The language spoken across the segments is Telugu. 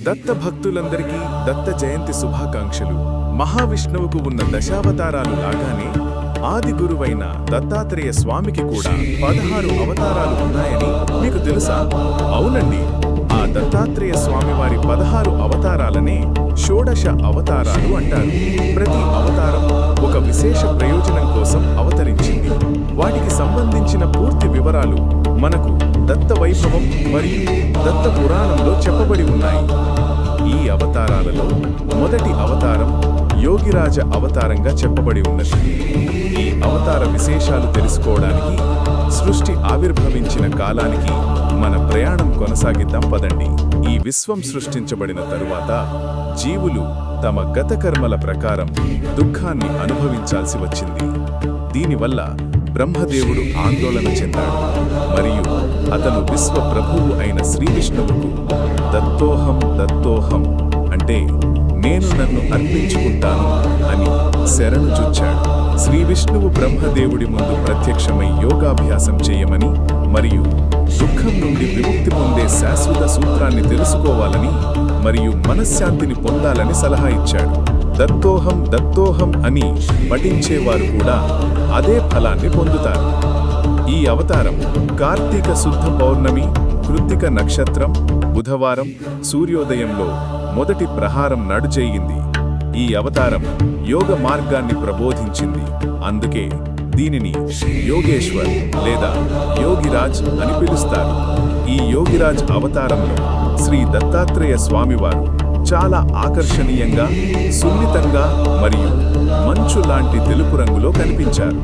దత్త భక్తులందరికీ దత్త జయంతి శుభాకాంక్షలు. మహావిష్ణువుకు ఉన్న దశావతారాలు లాగానే ఆది గురువైన దత్తాత్రేయ స్వామికి కూడా 16 అవతారాలు ఉన్నాయని మీకు తెలుసా? అవునండి, ఆ దత్తాత్రేయ స్వామివారి 16 అవతారాలనే షోడశ అవతారాలు అంటారు. ప్రతి అవతారం ఒక విశేష ప్రయోజనం కోసం అవతరించింది. వాటికి సంబంధించిన పూర్తి వివరాలు మనకు దత్త వైభవం మరియు దత్త పురాణంలో చెప్పబడి ఉన్నాయి. ఈ అవతారాలలో మొదటి అవతారం యోగిరాజ అవతారంగా చెప్పబడి ఉన్నది. ఈ అవతార విశేషాలు తెలుసుకోవడానికి సృష్టి ఆవిర్భవించిన కాలానికి మన ప్రయాణం కొనసాగిద్దాం పదండి. ఈ విశ్వం సృష్టించబడిన తరువాత జీవులు తమ గత కర్మల ప్రకారం దుఃఖాన్ని అనుభవించాల్సి వచ్చింది. దీనివల్ల బ్రహ్మదేవుడు ఆందోళన చెందాడు మరియు అతను విశ్వ ప్రభువు అయిన శ్రీవిష్ణువుకు దత్తోహం దత్తోహం అంటే నేను నన్ను అర్పించుకుంటాను అని శరణు జొచ్చాడు. శ్రీవిష్ణువు బ్రహ్మదేవుడి ముందు ప్రత్యక్షమై యోగాభ్యాసం చేయమని మరియు దుఃఖం నుండి విముక్తి పొందే శాశ్వత సూత్రాన్ని తెలుసుకోవాలని మరియు మనశ్శాంతిని పొందాలని సలహా ఇచ్చాడు. దత్తోహం దత్తోహం అని పఠించేవారు కూడా అదే ఫలాన్ని పొందుతారు. ఈ అవతారం కార్తీక శుద్ధ పౌర్ణమి, కృత్తిక నక్షత్రం, బుధవారం సూర్యోదయంలో మొదటి ప్రహారం నడుచేయింది. ఈ అవతారం యోగ మార్గాన్ని ప్రబోధించింది. అందుకే దీనిని యోగేశ్వర్ లేదా యోగిరాజ్ అని పిలుస్తారు. ఈ యోగిరాజ్ అవతారంలో శ్రీ దత్తాత్రేయ స్వామివారు చాలా ఆకర్షణీయంగా, సున్నితంగా మరియు మంచు లాంటి తెలుపు రంగులో కనిపించారు.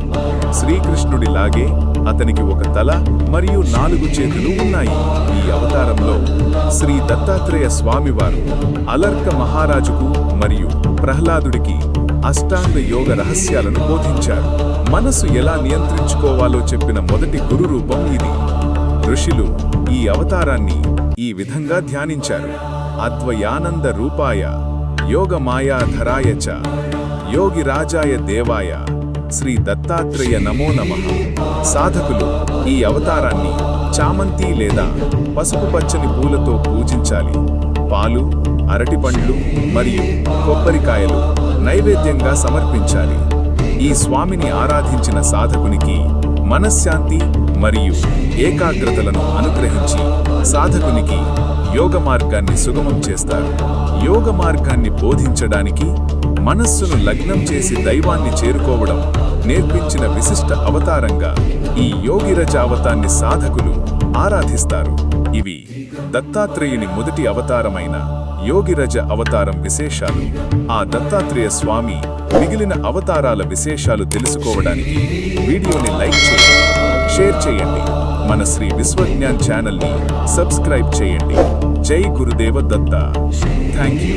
శ్రీకృష్ణుడిలాగే అతనికి ఒక తల మరియు 4 చేతులు ఉన్నాయి. ఈ అవతారంలో శ్రీ దత్తాత్రేయ స్వామివారు అలర్క మహారాజుకు మరియు ప్రహ్లాదుడికి అష్టాంగ యోగ రహస్యాలను బోధించారు. మనసు ఎలా నియంత్రించుకోవాలో చెప్పిన మొదటి గురు రూపం ఇది. ఋషులు ఈ అవతారాన్ని ఈ విధంగా ధ్యానించారు: అద్వయానంద రూపాయ యోగమాయాధరాయ చ యోగిరాజాయ దేవాయ శ్రీ దత్తాత్రేయ నమో నమః. సాధకులు ఈ అవతారాన్ని చామంతి లేదా పసుపు పచ్చని పూలతో పూజించాలి. పాలు, అరటిపండ్లు మరియు కొబ్బరికాయలు నైవేద్యంగా సమర్పించాలి. ఈ స్వామిని ఆరాధించిన సాధకునికి మనశ్శాంతి మరియు ఏకాగ్రతలను అనుగ్రహించి సాధకునికి యోగ మార్గాన్ని సుగమం చేస్తారు. యోగ మార్గాన్ని బోధించడానికి, మనస్సును లగ్నం చేసి దైవాన్ని చేరుకోవడం నేర్పించిన విశిష్ట అవతారంగా ఈ యోగిరజావతాన్ని సాధకులు ఆరాధిస్తారు. ఇవి దత్తాత్రేయుని మొదటి అవతారమైన యోగిరజ అవతారం విశేషాలు. ఆ దత్తాత్రేయ స్వామి మిగిలిన అవతారాల విశేషాలు తెలుసుకోవడానికి వీడియోని లైక్ చేయండి, షేర్ చేయండి. మన శ్రీ విశ్వజ్ఞాన్ ఛానల్ని సబ్స్క్రైబ్ చేయండి. జై గురుదేవ దత్త. Thank you.